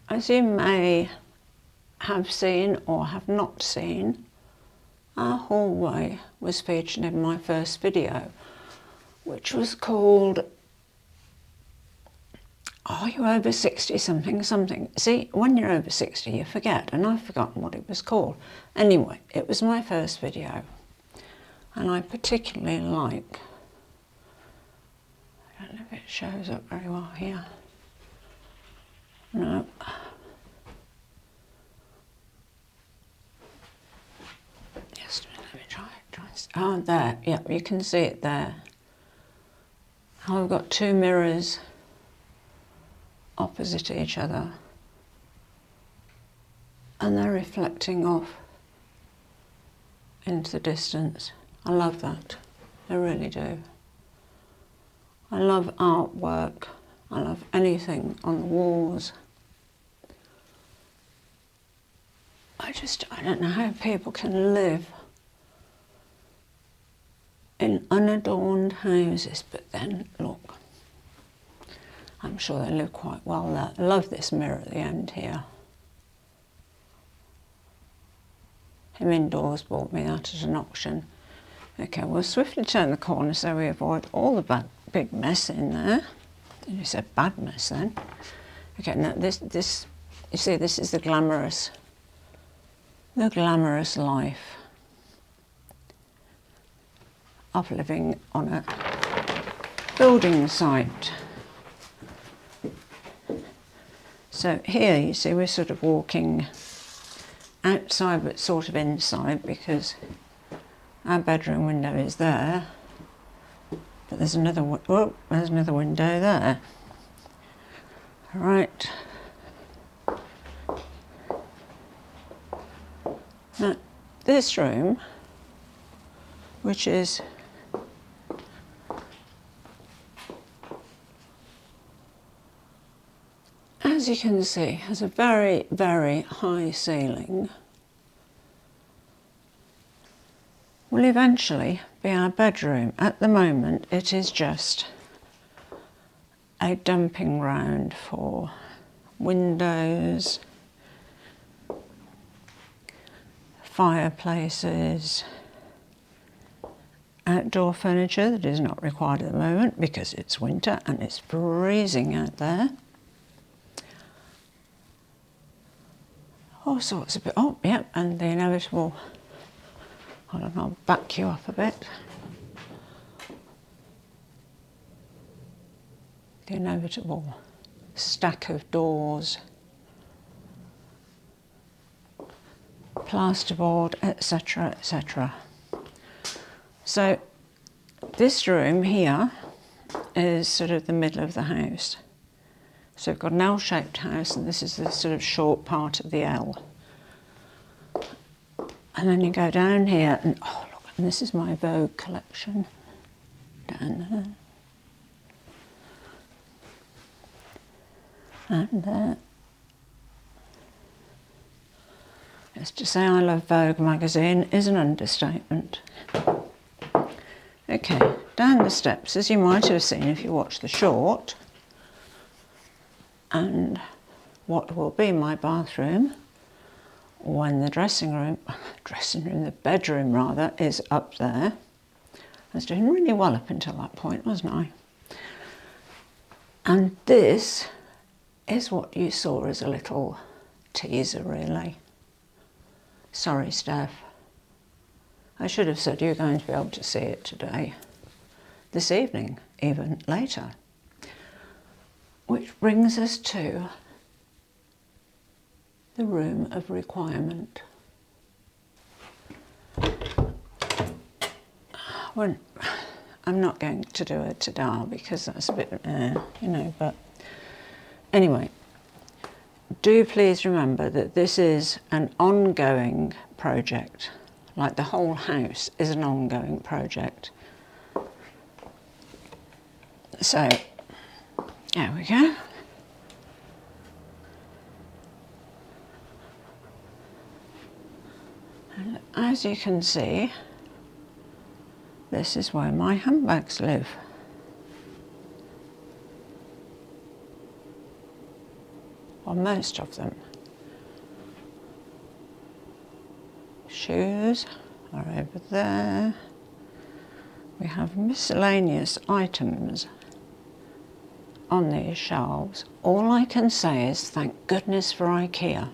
As you may have seen or have not seen, our hallway was featured in my first video, which was called Are You Over 60 something something? See, when you're over 60 you forget, and I've forgotten what it was called. Anyway, it was my first video, and I particularly like, I don't know if it shows up very well here. No. Just a minute, let me try it. Oh, there, yeah, you can see it there. I've got two mirrors opposite each other, and they're reflecting off into the distance. I love that, I really do. I love artwork, I love anything on the walls. I don't know how people can live in unadorned houses, but then look, I'm sure they live quite well there. I love this mirror at the end here. Him Indoors bought me that at an auction. Okay, we'll swiftly turn the corner so we avoid all the big mess in there. You said bad mess then. Okay, now this, you see, this is the glamorous life of living on a building site. So here you see we're sort of walking outside but sort of inside, because our bedroom window is there, but there's another window there. Right. Now this room, which is as you can see, has a very, very high ceiling, will eventually be our bedroom. At the moment, it is just a dumping ground for windows, fireplaces, outdoor furniture that is not required at the moment because it's winter and it's freezing out there. All sorts of, oh, yep, and the inevitable, hold on, I'll back you up a bit. The inevitable stack of doors, plasterboard, etc., etc. So this room here is sort of the middle of the house. So we've got an L-shaped house, and this is the sort of short part of the L. And then you go down here, and oh look, and this is my Vogue collection down there. And there. Just to say I love Vogue magazine is an understatement. Okay, down the steps, as you might have seen if you watched the short, and what will be my bathroom when the the bedroom rather, is up there. I was doing really well up until that point, wasn't I? And this is what you saw as a little teaser, really. Sorry, Steph. I should have said you're going to be able to see it today, this evening, even later. Which brings us to the room of requirement. Well, I'm not going to do a ta-da because that's a bit, you know, but anyway, do please remember that this is an ongoing project, like the whole house is an ongoing project. So, there we go. And as you can see, this is where my handbags live. or most of them. Shoes are over there. We have miscellaneous items on these shelves. All I can say is thank goodness for IKEA.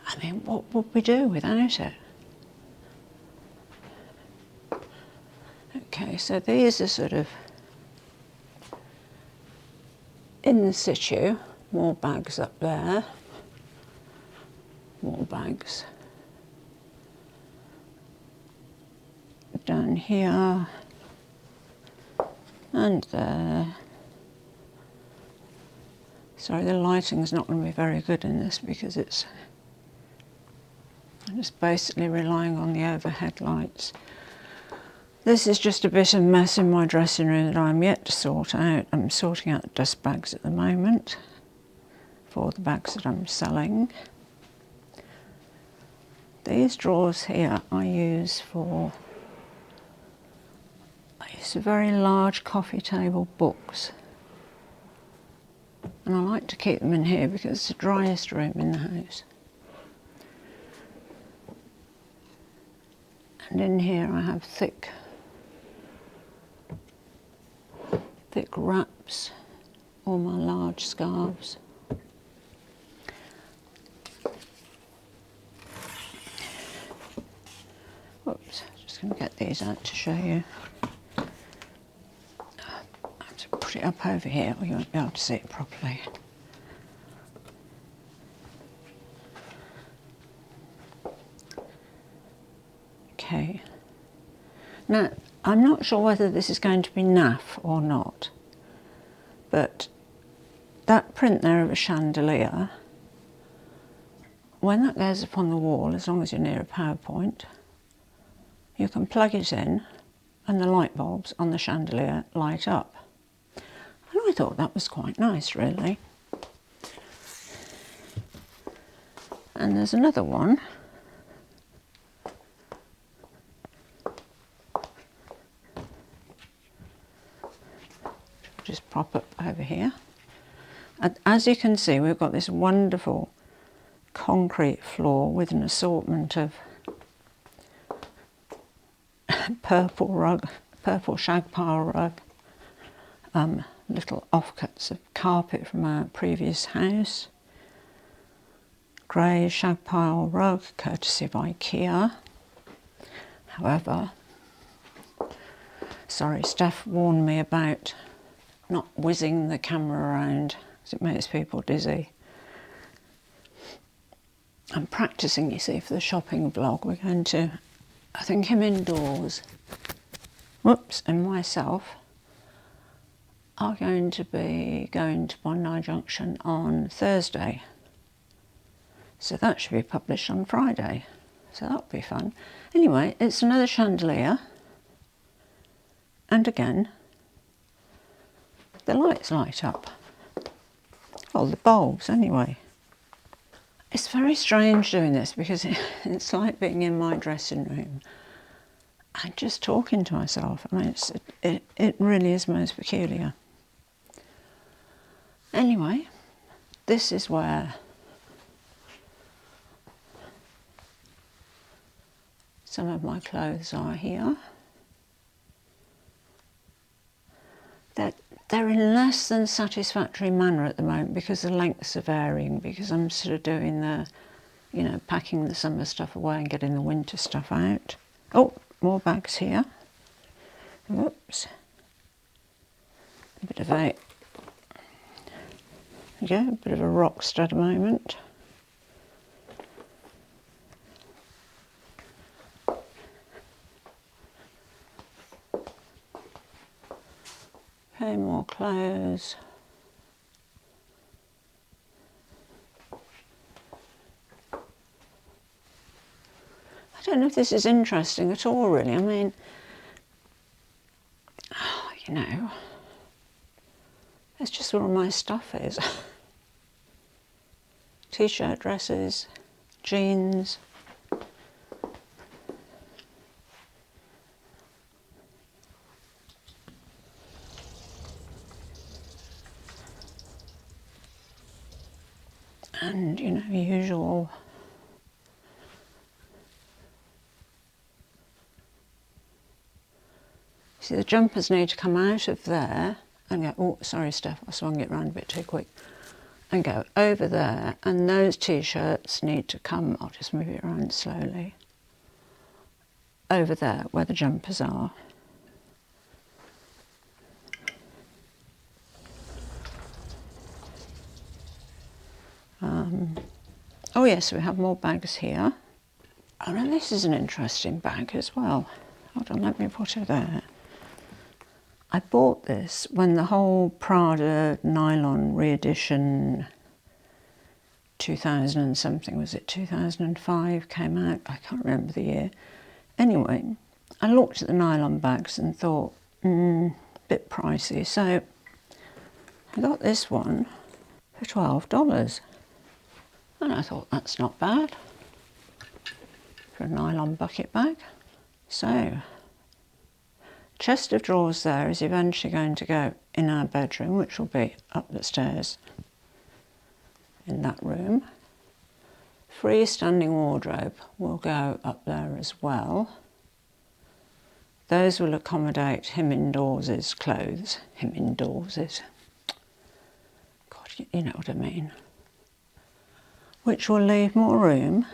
I mean, what would we do without it? Okay, so these are sort of in situ. More bags up there. More bags. Down here. And there. Sorry, the lighting's not going to be very good in this because I'm just basically relying on the overhead lights. This is just a bit of mess in my dressing room that I'm yet to sort out. I'm sorting out the dust bags at the moment for the bags that I'm selling. These drawers here I use very large coffee table books. And I like to keep them in here because it's the driest room in the house. And in here I have thick wraps, all my large scarves. Whoops, just going to get these out to show you. I have to put it up over here or you won't be able to see it properly. Okay. Now, I'm not sure whether this is going to be naff or not, but that print there of a chandelier, when that goes up on the wall, as long as you're near a PowerPoint, you can plug it in and the light bulbs on the chandelier light up. And I thought that was quite nice, really. And there's another one. Just prop up over here. And as you can see, we've got this wonderful concrete floor with an assortment of purple shag pile rug, little offcuts of carpet from our previous house, grey shag pile rug, courtesy of IKEA. However, sorry, Steph warned me about not whizzing the camera around because it makes people dizzy. I'm practicing, you see, for the shopping vlog. We're going to, I think, him indoors, whoops, and myself are going to be going to Bondi Junction on Thursday. So that should be published on Friday. So that'll be fun. Anyway, it's another chandelier. And again, the lights light up. Well, the bulbs anyway. It's very strange doing this because it's like being in my dressing room and just talking to myself. I mean, it really is most peculiar. Anyway, this is where some of my clothes are here. They're in less than satisfactory manner at the moment because the lengths are varying, because I'm sort of doing the, you know, packing the summer stuff away and getting the winter stuff out. Oh, more bags here. Whoops. A bit of a rock stud moment. Okay, more clothes. I don't know if this is interesting at all, really. I mean, you know, that's just where all my stuff is. T-shirt, dresses, jeans. And, you know, usual see, the jumpers need to come out of there and go, oh, sorry, Steph, I swung it round a bit too quick, and go over there, and those t-shirts need to come, I'll just move it around slowly, over there where the jumpers are. Oh yes, we have more bags here. Oh, and this is an interesting bag as well. Hold on, let me put it there. I bought this when the whole Prada nylon re-edition 2000 and something, was it 2005, came out? I can't remember the year. Anyway, I looked at the nylon bags and thought, bit pricey. So I got this one for $12. And I thought, that's not bad for a nylon bucket bag. So, chest of drawers there is eventually going to go in our bedroom, which will be up the stairs in that room. Freestanding wardrobe will go up there as well. Those will accommodate him indoors' clothes. Him indoors'. God, you know what I mean. Which will leave more room.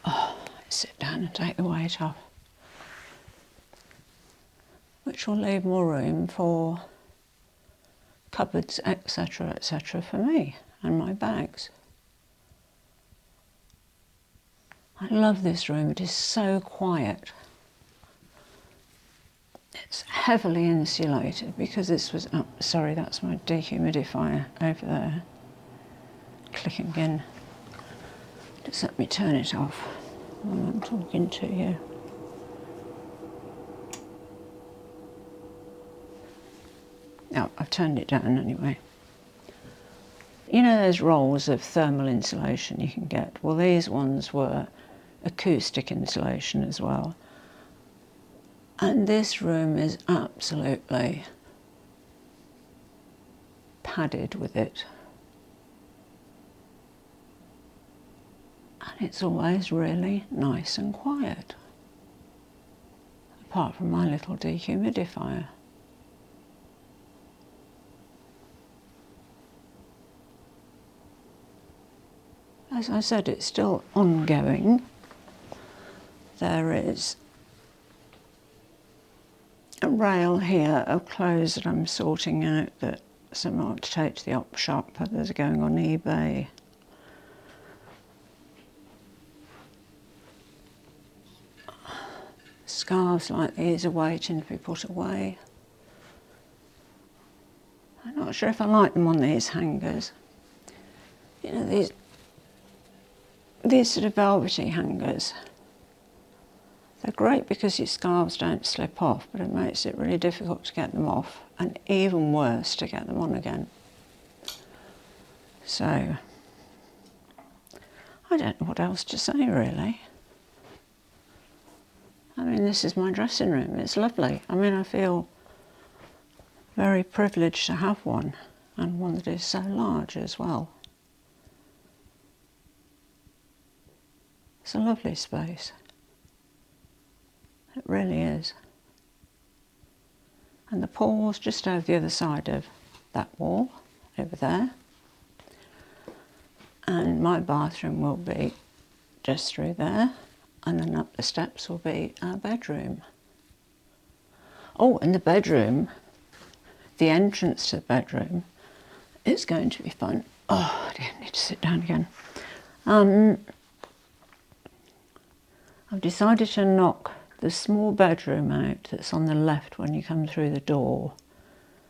Oh, sit down and take the weight off. Which will leave more room for cupboards, etc., etc. for me and my bags. I love this room, it is so quiet. It's heavily insulated because this was, oh, sorry, that's my dehumidifier over there. Clicking in. Just let me turn it off while I'm talking to you. Oh, I've turned it down anyway. You know those rolls of thermal insulation you can get? Well, these ones were acoustic insulation as well. And this room is absolutely padded with it. And it's always really nice and quiet, apart from my little dehumidifier. As I said, it's still ongoing. There is a rail here of clothes that I'm sorting out that some are to take to the op shop, others are going on eBay. Scarves like these are waiting to be put away. I'm not sure if I like them on these hangers. You know, these sort of velvety hangers. They're great because your scarves don't slip off, but it makes it really difficult to get them off, and even worse to get them on again. So, I don't know what else to say really. I mean, this is my dressing room. It's lovely. I mean, I feel very privileged to have one, and one that is so large as well. It's a lovely space. It really is. And the pool's just over the other side of that wall, over there. And my bathroom will be just through there. And then up the steps will be our bedroom. Oh, and the bedroom, the entrance to the bedroom, is going to be fun. Oh, I didn't need to sit down again. I've decided to knock the small bedroom out that's on the left when you come through the door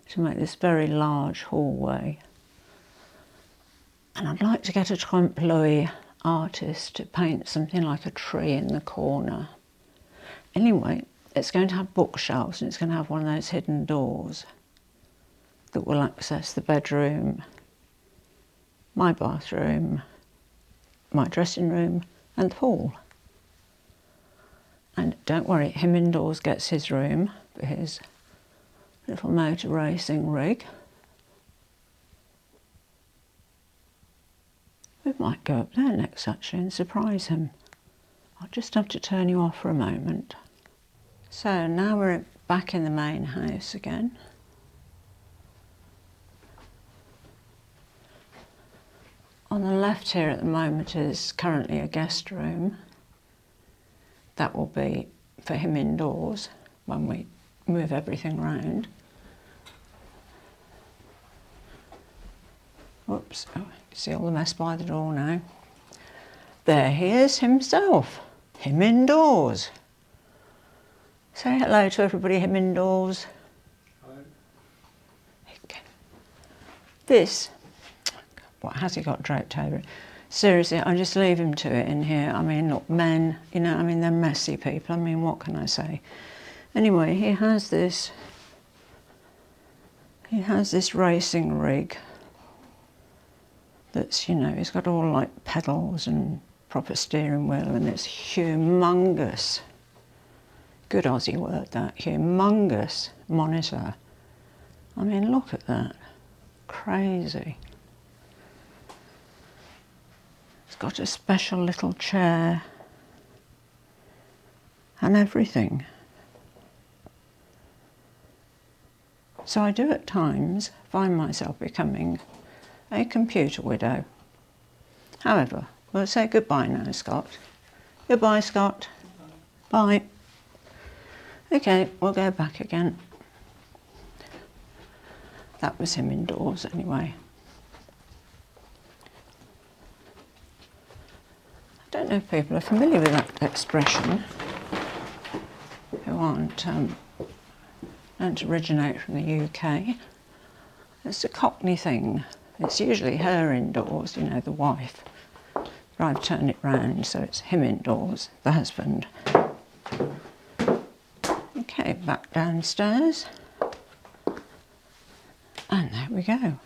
to make this very large hallway. And I'd like to get a trompe l'oeil artist to paint something like a tree in the corner. Anyway, it's going to have bookshelves and it's going to have one of those hidden doors that will access the bedroom, my bathroom, my dressing room and the pool. And don't worry, him indoors gets his room for his little motor racing rig. We might go up there next actually and surprise him. I'll just have to turn you off for a moment. So now we're back in the main house again. On the left here at the moment is currently a guest room. That will be for him indoors when we move everything round. Whoops, oh, you see all the mess by the door now. There he is himself, him indoors. Say hello to everybody, him indoors. Hello. This, what has he got draped over it? Seriously, I just leave him to it in here. I mean, look, men, you know, I mean, they're messy people. I mean, what can I say? Anyway, he has this racing rig that's, you know, he's got all like pedals and proper steering wheel, and it's humongous. Good Aussie word, that, humongous monitor. I mean, look at that. Crazy. It's got a special little chair and everything. So I do at times find myself becoming a computer widow. However, we'll say goodbye now, Scott. Goodbye, Scott. Bye. Okay, we'll go back again. That was him indoors anyway. I don't know if people are familiar with that expression who don't originate from the UK. It's a Cockney thing. It's usually her indoors, you know, the wife. But I've turned it round so it's him indoors, the husband. Okay, back downstairs. And there we go.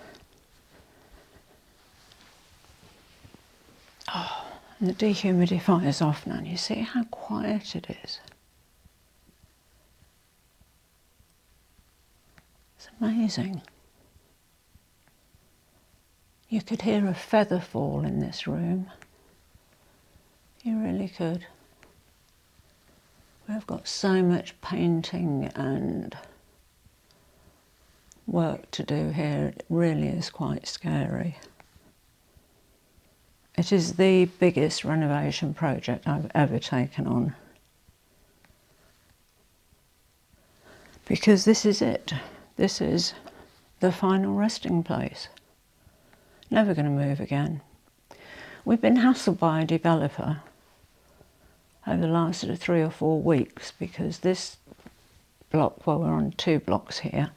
Oh, and the dehumidifier's off now, and you see how quiet it is. It's amazing. You could hear a feather fall in this room. You really could. We've got so much painting and work to do here. It really is quite scary. It is the biggest renovation project I've ever taken on. Because this is it. This is the final resting place. Never going to move again. We've been hassled by a developer over the last sort of 3 or 4 weeks because this block, well, we're on 2 blocks here,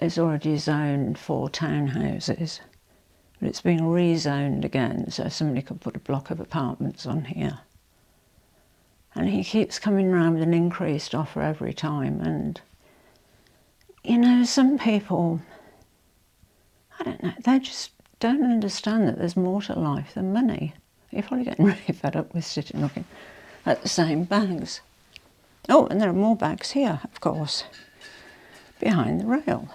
is already zoned for townhouses, but it's being rezoned again so somebody could put a block of apartments on here. And he keeps coming round with an increased offer every time, and you know, some people, I don't know, they just don't understand that there's more to life than money. You're probably getting really fed up with sitting looking at the same bags. Oh, and there are more bags here, of course, behind the rail.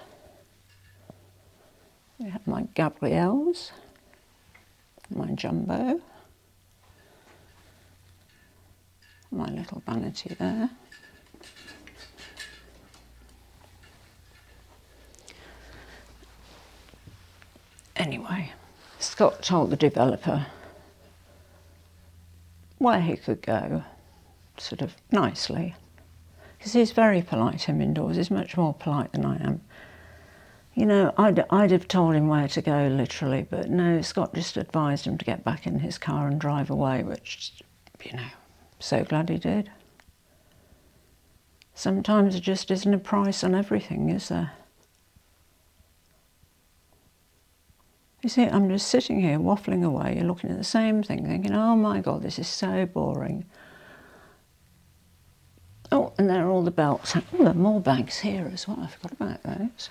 We have my Gabrielle's, my Jumbo, my little vanity there. Anyway, Scott told the developer where he could go, sort of nicely, because he's very polite, him indoors. He's much more polite than I am. You know, I'd have told him where to go, literally, but no, Scott just advised him to get back in his car and drive away, which, you know, so glad he did. Sometimes there just isn't a price on everything, is there? You see, I'm just sitting here waffling away, looking at the same thing, thinking, oh my God, this is so boring. Oh, and there are all the belts. Oh, there are more bags here as well. I forgot about those.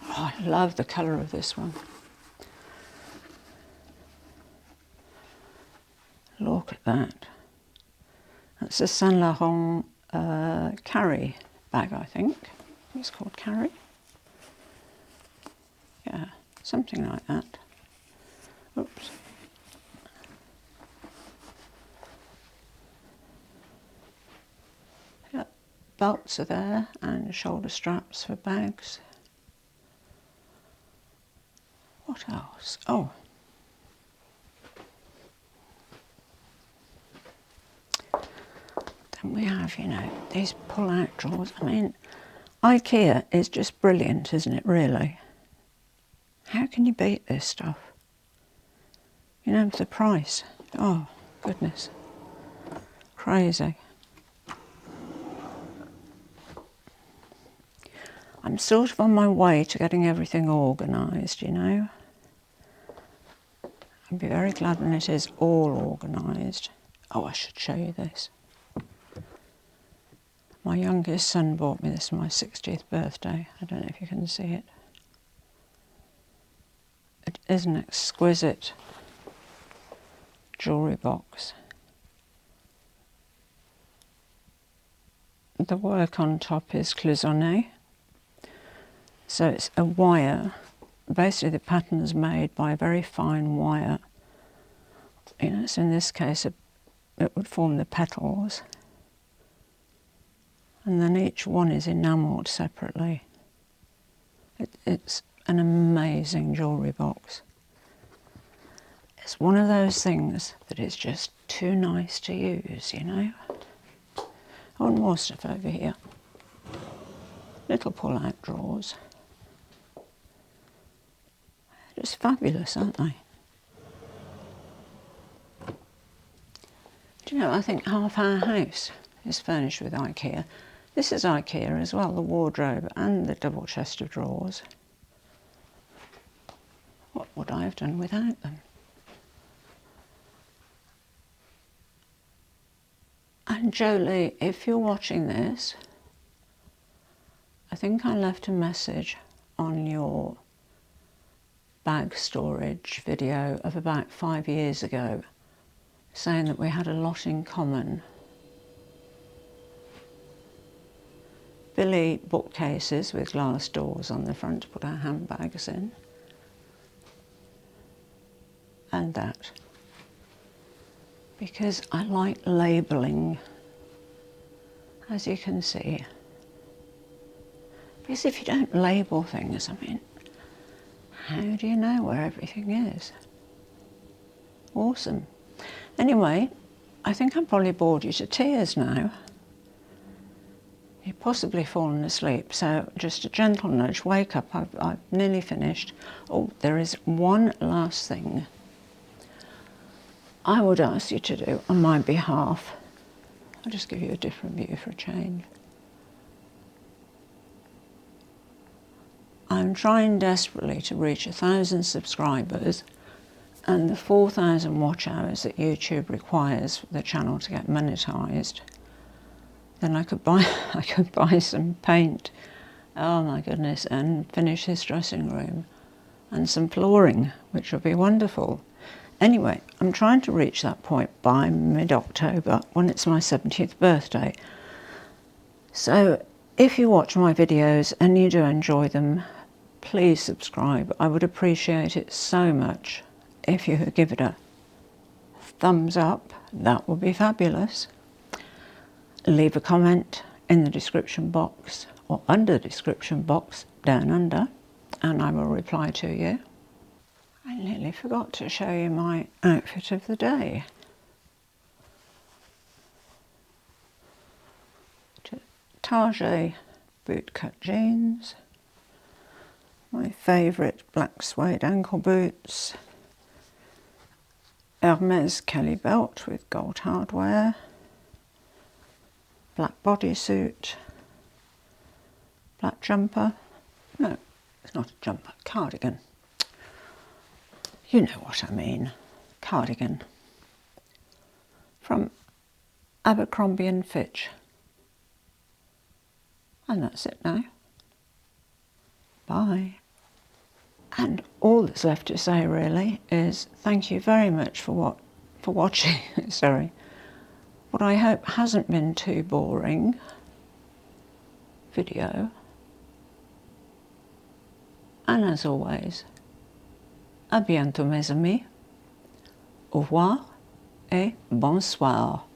Oh, I love the colour of this one. Look at that. That's a Saint Laurent Carry bag, I think. It's called Carry. something like that. Oops. Yep, belts are there and shoulder straps for bags. What else? Oh, then we have, you know, these pull-out drawers. I mean, IKEA is just brilliant, isn't it, really? How can you beat this stuff? You know, the price. Oh, goodness. Crazy. I'm sort of on my way to getting everything organised, you know. I'll be very glad when it is all organised. Oh, I should show you this. My youngest son bought me this for my 60th birthday. I don't know if you can see it. It is an exquisite jewellery box. The work on top is cloisonné. So it's a wire. Basically the pattern is made by a very fine wire. You know, so in this case it would form the petals. And then each one is enamelled separately. It's an amazing jewellery box. It's one of those things that is just too nice to use, you know. Oh, and more stuff over here. Little pull-out drawers. Just fabulous, aren't they? Do you know, I think half our house is furnished with IKEA. This is IKEA as well, the wardrobe and the double chest of drawers. What would I have done without them? And Jolie, if you're watching this, I think I left a message on your bag storage video of about 5 years ago, saying that we had a lot in common. Billy bookcases with glass doors on the front to put our handbags in. And that. Because I like labelling, as you can see. Because if you don't label things, I mean, how do you know where everything is? Awesome. Anyway, I think I've probably bored you to tears now. You've possibly fallen asleep, so just a gentle nudge, wake up, I've nearly finished. Oh, there is one last thing I would ask you to do on my behalf. I'll just give you a different view for a change. I'm trying desperately to reach 1,000 subscribers and the 4,000 watch hours that YouTube requires for the channel to get monetized. Then I could buy some paint, oh my goodness, and finish his dressing room and some flooring, which would be wonderful. Anyway, I'm trying to reach that point by mid-October when it's my 70th birthday. So if you watch my videos and you do enjoy them, please subscribe. I would appreciate it so much if you could give it a thumbs up. That would be fabulous. Leave a comment in the description box or under the description box down under and I will reply to you. I nearly forgot to show you my outfit of the day. Target bootcut jeans, my favourite black suede ankle boots, Hermes Kelly belt with gold hardware, black bodysuit, black jumper, no, it's not a jumper, cardigan. You know what I mean, cardigan, from Abercrombie and Fitch. And that's it now. Bye. And all that's left to say really is thank you very much for watching, sorry. What I hope hasn't been too boring video. And as always, À bientôt mes amis. Au revoir et bonsoir.